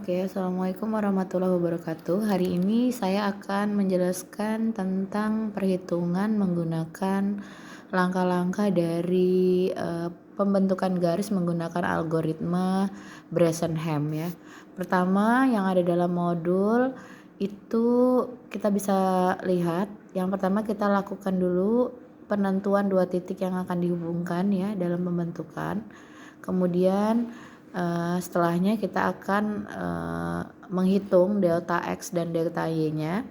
Oke, Assalamualaikum warahmatullahi wabarakatuh. Hari ini saya akan menjelaskan tentang perhitungan menggunakan langkah-langkah dari pembentukan garis menggunakan algoritma Bresenham ya. Pertama, yang ada dalam modul itu kita bisa lihat. Yang pertama kita lakukan dulu penentuan dua titik yang akan dihubungkan ya dalam pembentukan. Kemudian setelahnya kita akan menghitung delta X dan delta Y-nya.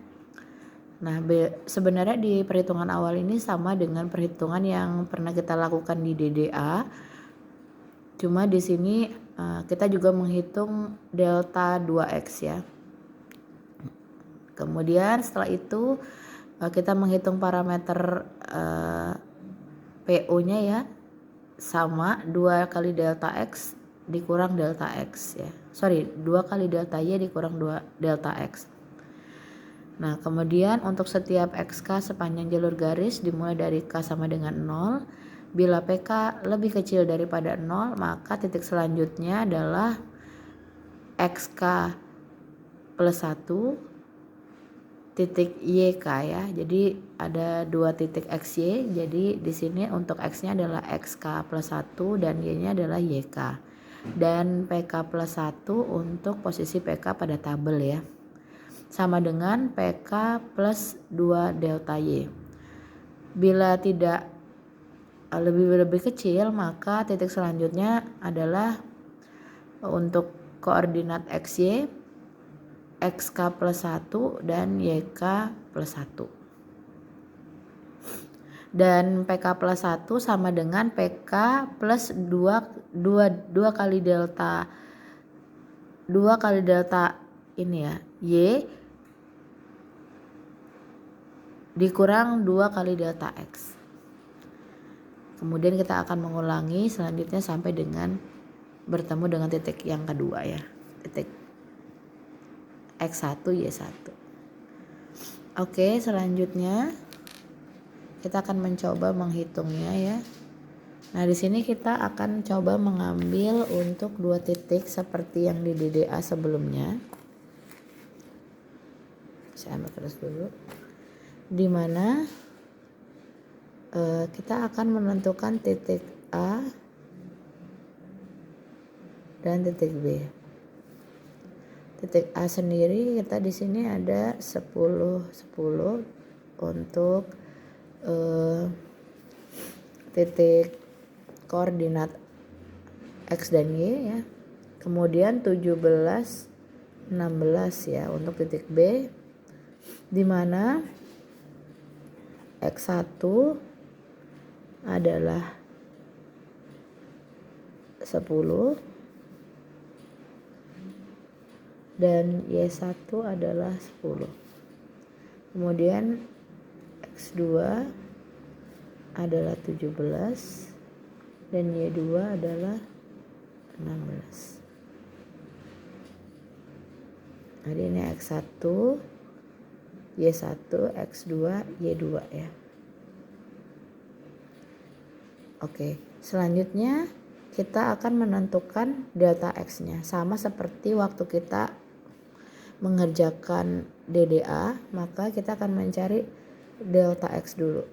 Nah, sebenarnya di perhitungan awal ini sama dengan perhitungan yang pernah kita lakukan di DDA. Cuma di sini kita juga menghitung delta 2X ya. Kemudian setelah itu kita menghitung parameter PO-nya ya, sama 2 kali delta X dikurang delta X ya. 2 kali delta Y dikurang 2 delta X. Nah, kemudian untuk setiap XK sepanjang jalur garis dimulai dari K sama dengan 0. Bila PK lebih kecil daripada 0, maka titik selanjutnya adalah XK plus 1 titik YK ya. Jadi ada 2 titik XY. Jadi di sini untuk X-nya adalah XK plus 1 dan Y-nya adalah YK. Dan PK plus 1 untuk posisi PK pada tabel ya. Sama dengan PK plus 2 delta Y. Bila tidak lebih kecil, maka titik selanjutnya adalah untuk koordinat XY XK plus 1 dan YK plus 1. Dan PK plus 1 sama dengan PK plus 2 kali delta ini ya, Y dikurang 2 kali delta X. Kemudian kita akan mengulangi selanjutnya sampai dengan bertemu dengan titik yang kedua ya, titik X1 Y1. Oke, selanjutnya kita akan mencoba menghitungnya ya. Nah, di sini kita akan coba mengambil untuk 2 titik seperti yang di DDA sebelumnya. Saya ambil terus dulu. Di mana kita akan menentukan titik A dan titik B. Titik A sendiri kita di sini ada 10 untuk titik koordinat X dan Y ya. Kemudian 17 16 ya untuk titik B, di mana X1 adalah 10 dan Y1 adalah 10. Kemudian X2 adalah 17 dan Y2 adalah 16. Jadi ini X1, Y1, X2, Y2 ya. Oke, selanjutnya kita akan menentukan delta X-nya. Sama seperti waktu kita mengerjakan DDA, maka kita akan mencari delta X dulu.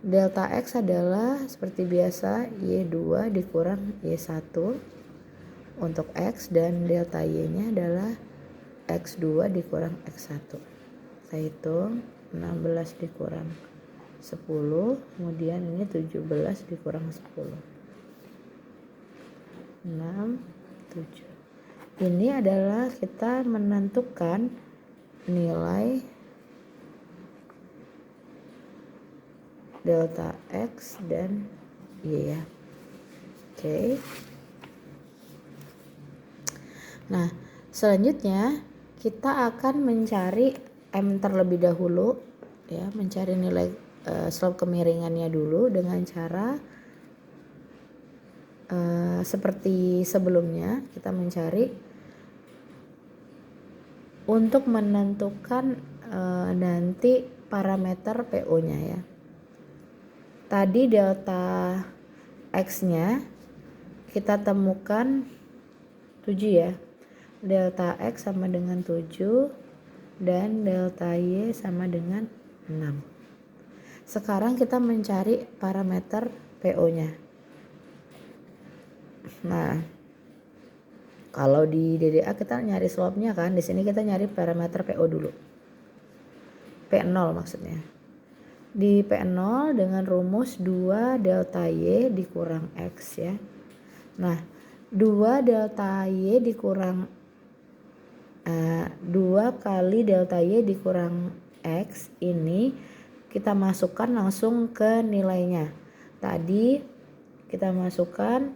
Delta X adalah seperti biasa Y2 dikurang Y1 untuk X, dan delta Y-nya adalah X2 dikurang X1. Saya hitung 16 dikurang 10, kemudian ini 17 dikurang 10. 6, 7. Ini adalah kita menentukan nilai delta X dan Y ya. Oke. Nah, selanjutnya kita akan mencari M terlebih dahulu ya, mencari nilai slope kemiringannya dulu dengan cara seperti sebelumnya. Kita mencari untuk menentukan nanti parameter PO-nya ya. Tadi delta X-nya kita temukan 7 ya. delta X sama dengan 7 dan delta Y sama dengan 6. Sekarang kita mencari parameter PO-nya. Nah, kalau di DDA kita nyari slope-nya kan, di sini kita nyari parameter PO dulu. P0 maksudnya. Di P0 dengan rumus 2 delta Y dikurang X ya. Nah, 2 delta Y dikurang 2 kali delta Y dikurang X ini kita masukkan langsung ke nilainya. Tadi kita masukkan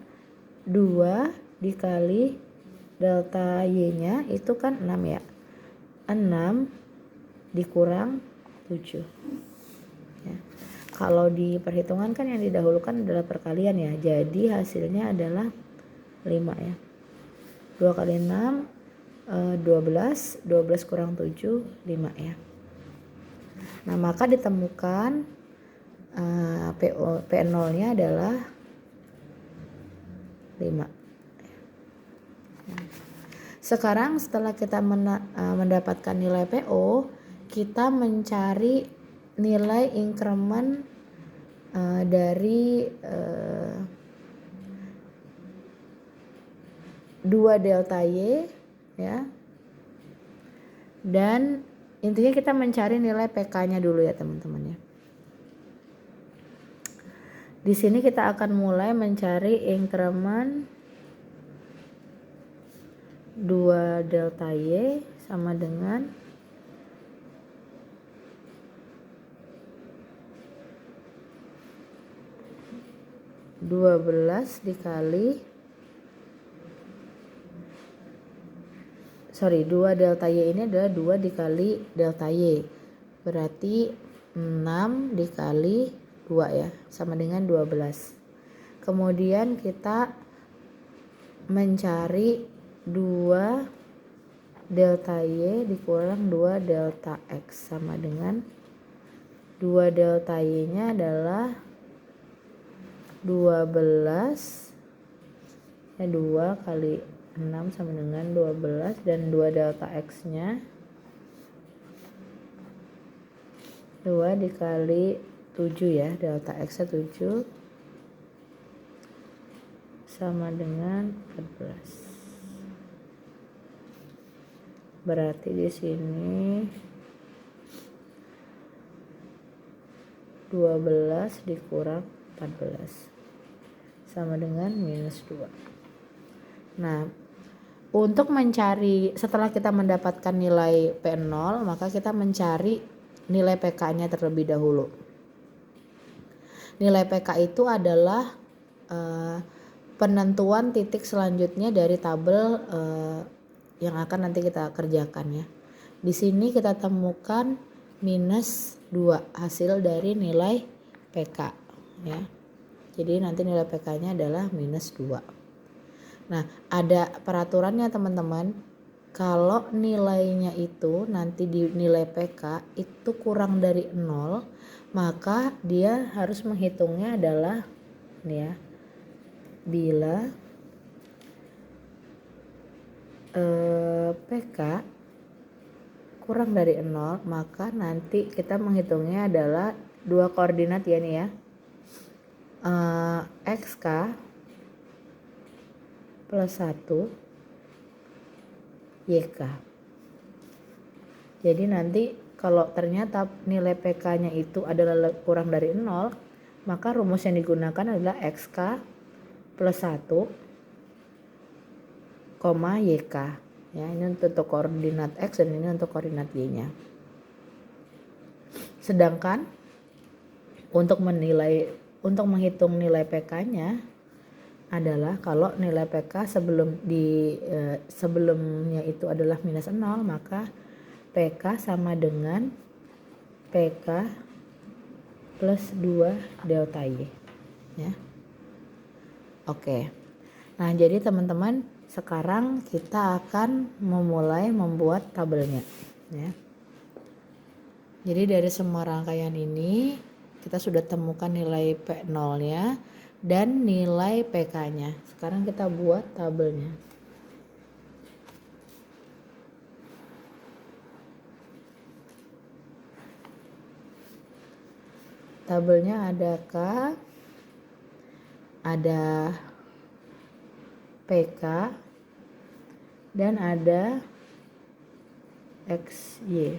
2 dikali delta Y-nya itu kan 6 ya. 6 dikurang 7. Ya. Kalau di perhitungan kan yang didahulukan adalah perkalian ya. Jadi hasilnya adalah 5 ya. 2 kali 6 12 kurang 7 5 ya. Nah, maka ditemukan P0-nya adalah 5. Sekarang setelah kita mendapatkan nilai PO, kita mencari nilai increment dari 2 delta Y ya. Dan intinya kita mencari nilai PK-nya dulu ya teman-teman ya. Di sini kita akan mulai mencari increment 2 delta Y sama dengan 12 dikali 2 delta Y ini adalah 2 dikali delta Y. Berarti 6 dikali 2 ya, sama dengan 12. Kemudian kita mencari 2 delta Y dikurang 2 delta X sama dengan 2 delta Y-nya adalah 12 ya, 2 kali 6 sama dengan 12 dan 2 delta X-nya 2 dikali 7 ya, delta X-nya 7 sama dengan 14. Berarti di sini 12 dikurang 14 sama dengan minus 2. Nah, untuk mencari setelah kita mendapatkan nilai P0, maka kita mencari nilai PK-nya terlebih dahulu. Nilai PK itu adalah penentuan titik selanjutnya dari tabel yang akan nanti kita kerjakan ya. Di sini kita temukan minus 2 hasil dari nilai PK ya. Jadi nanti nilai PK-nya adalah minus 2. Nah, ada peraturannya teman-teman. Kalau nilainya itu nanti di nilai PK itu kurang dari 0, maka dia harus menghitungnya adalah ini ya. Bila PK kurang dari 0, maka nanti kita menghitungnya adalah 2 koordinat ya nih ya. XK plus 1 YK. Jadi nanti kalau ternyata nilai PK-nya itu adalah kurang dari 0, maka rumus yang digunakan adalah XK plus 1, YK. Ya, ini untuk koordinat X dan ini untuk koordinat Y-nya. Sedangkan untuk menghitung nilai PK-nya adalah kalau nilai PK sebelumnya itu adalah minus 0, maka PK sama dengan PK plus 2 delta Y ya. Oke. Nah, jadi teman-teman sekarang kita akan memulai membuat tabelnya ya. Jadi dari semua rangkaian ini kita sudah temukan nilai P0-nya dan nilai PK-nya. Sekarang kita buat tabelnya. tabelnya ada K, ada PK, dan ada XY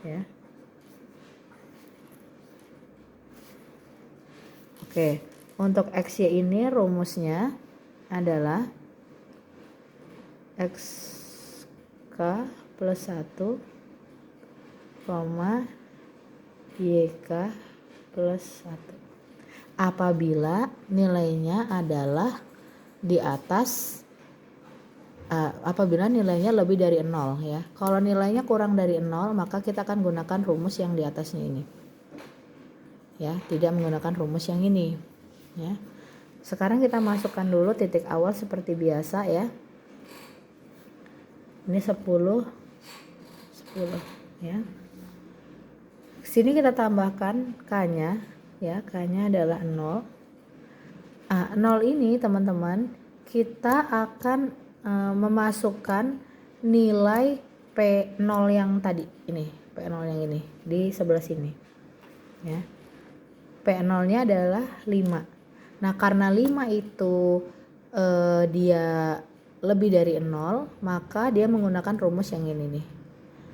ya. Oke, untuk XY ini rumusnya adalah XK plus 1, YK plus 1. Apabila nilainya adalah di atas apabila nilainya lebih dari 0 ya. Kalau nilainya kurang dari 0 maka kita akan gunakan rumus yang di atasnya ini. Ya, tidak menggunakan rumus yang ini ya. Sekarang kita masukkan dulu titik awal seperti biasa ya. Ini 10 ya. Sini kita tambahkan K-nya ya, K-nya adalah 0. 0 ini teman-teman kita akan memasukkan nilai P0 yang tadi ini, P0 yang ini di sebelah sini ya. P0-nya adalah 5. Nah, karena 5 itu dia lebih dari 0, maka dia menggunakan rumus yang ini nih.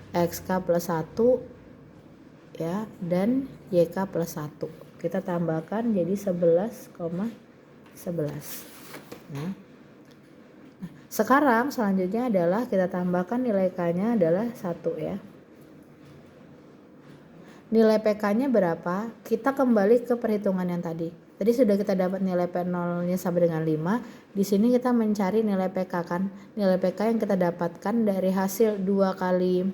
XK plus 1 ya, dan YK plus 1. Kita tambahkan jadi 11,11 ya. Nah, sekarang selanjutnya adalah kita tambahkan nilai K-nya adalah 1 ya. Nilai PK-nya berapa? Kita kembali ke perhitungan yang tadi. Tadi sudah kita dapat nilai P0-nya sampai dengan 5. Di sini kita mencari nilai PK kan. Nilai PK yang kita dapatkan dari hasil 2 kali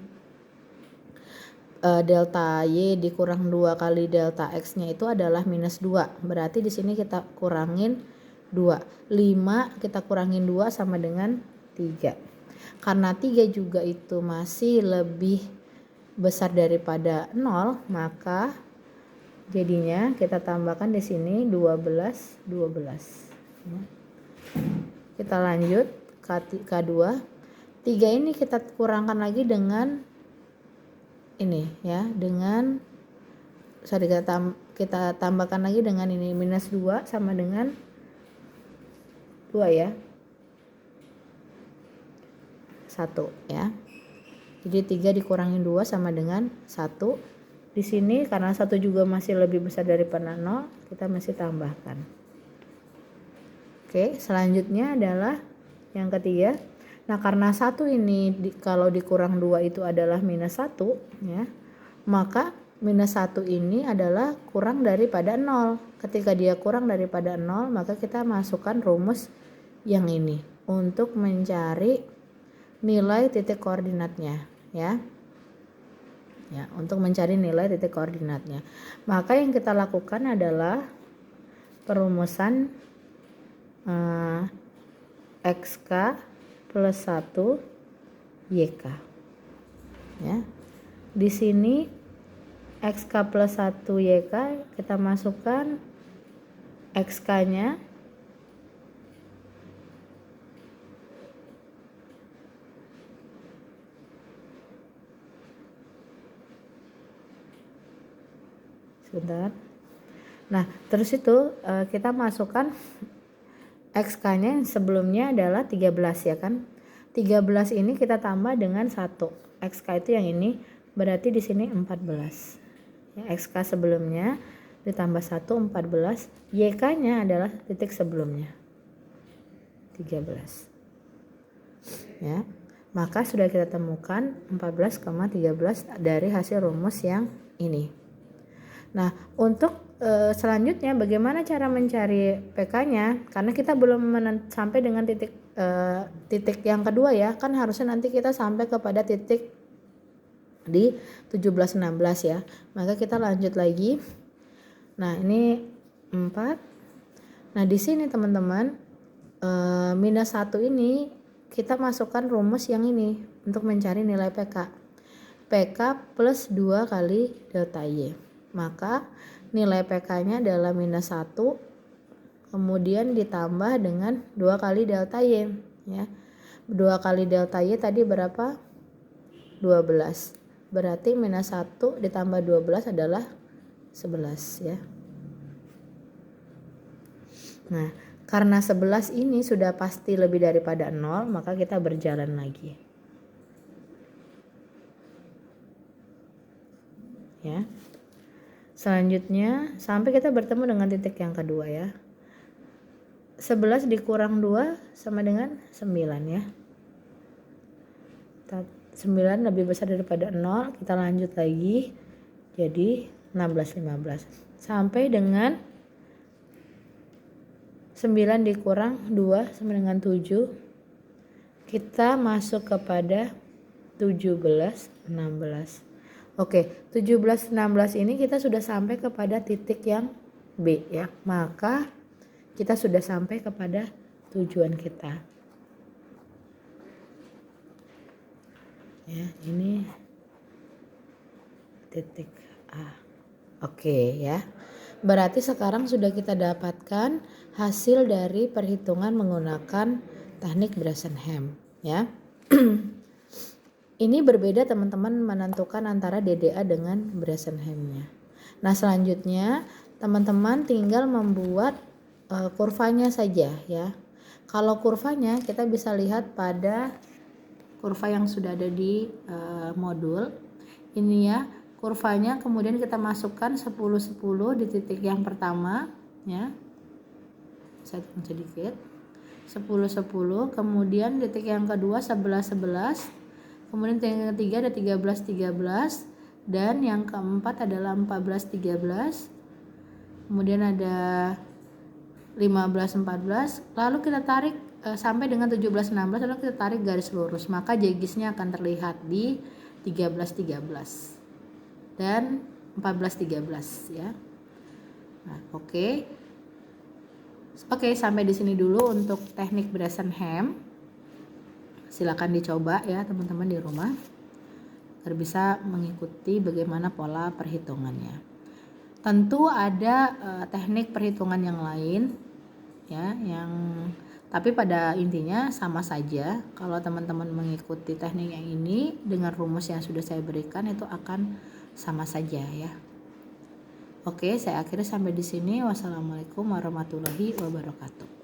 delta Y dikurang 2 kali delta X-nya itu adalah minus 2. Berarti di sini kita kurangin 2. 5 kita kurangin 2 sama dengan 3. Karena 3 juga itu masih lebih besar daripada 0, maka jadinya kita tambahkan di sini 12. Kita lanjut K2. 3 ini kita kurangkan lagi dengan ini ya, dengan kita tambahkan lagi dengan ini minus 2 sama dengan 2 ya. 1 ya. Jadi 3 dikurangin 2 sama dengan 1. Di sini karena 1 juga masih lebih besar daripada 0, kita masih tambahkan. Oke, selanjutnya adalah yang ketiga. Nah, karena 1 ini kalau dikurang 2 itu adalah minus 1 ya. Maka minus 1 ini adalah kurang daripada 0. Ketika dia kurang daripada 0, maka kita masukkan rumus yang ini untuk mencari nilai titik koordinatnya ya. Ya, untuk mencari nilai titik koordinatnya. Maka yang kita lakukan adalah perumusan XK plus 1 YK. Ya. Di sini XK plus 1 YK kita masukkan XK-nya sebentar. Nah, terus itu kita masukkan XK-nya yang sebelumnya adalah 13 ya kan. 13 ini kita tambah dengan 1. XK itu yang ini, berarti di sini 14. Ya, XK sebelumnya ditambah 1 14. YK-nya adalah titik sebelumnya 13. Ya. Maka sudah kita temukan 14,13 dari hasil rumus yang ini. Nah, untuk selanjutnya bagaimana cara mencari PK-nya? Karena kita belum sampai dengan titik yang kedua ya. Kan harusnya nanti kita sampai kepada titik di 17 16 ya. Maka kita lanjut lagi. Nah, ini 4. Nah, di sini teman-teman minus 1 ini kita masukkan rumus yang ini untuk mencari nilai PK. PK plus 2 kali delta Y. Maka nilai PK-nya adalah minus 1, kemudian ditambah dengan 2 kali delta Y. Ya. 2 kali delta Y tadi berapa? 12. Berarti minus 1 ditambah 12 adalah 11 ya. Nah, karena 11 ini sudah pasti lebih daripada 0, maka kita berjalan lagi. Ya. Selanjutnya sampai kita bertemu dengan titik yang kedua ya. 11 dikurang 2 sama dengan 9 ya. 9 lebih besar daripada 0, kita lanjut lagi. Jadi 16, 15. Sampai dengan 9 dikurang 2 sama dengan 7. Kita masuk kepada 17, 16. Oke, 17, 16 ini kita sudah sampai kepada titik yang B ya. Maka kita sudah sampai kepada tujuan kita. Ya, ini titik A. Oke ya. Berarti sekarang sudah kita dapatkan hasil dari perhitungan menggunakan teknik Bresenham ya. Ini berbeda teman-teman menentukan antara DDA dengan Bresenhamnya. Nah, selanjutnya teman-teman tinggal membuat kurvanya saja ya. Kalau kurvanya kita bisa lihat pada kurva yang sudah ada di modul ini ya. Kurvanya kemudian kita masukkan 10 10 di titik yang pertama ya. Saya hitung sedikit. 10 10, kemudian titik yang kedua 11 11. Kemudian titik yang ketiga ada 13 13 dan yang keempat adalah 14 13. Kemudian ada 15 14. Lalu kita tarik sampai dengan 17 16, lalu kita tarik garis lurus. Maka jegisnya akan terlihat di 13 13. Dan 14-13 ya. Nah, oke, sampai di sini dulu untuk teknik Bresenham. Silakan dicoba ya teman-teman di rumah agar bisa mengikuti bagaimana pola perhitungannya. Tentu ada teknik perhitungan yang lain ya, tapi pada intinya sama saja. Kalau teman-teman mengikuti teknik yang ini dengan rumus yang sudah saya berikan itu akan sama saja ya. Oke, saya akhiri sampai di sini. Wassalamualaikum warahmatullahi wabarakatuh.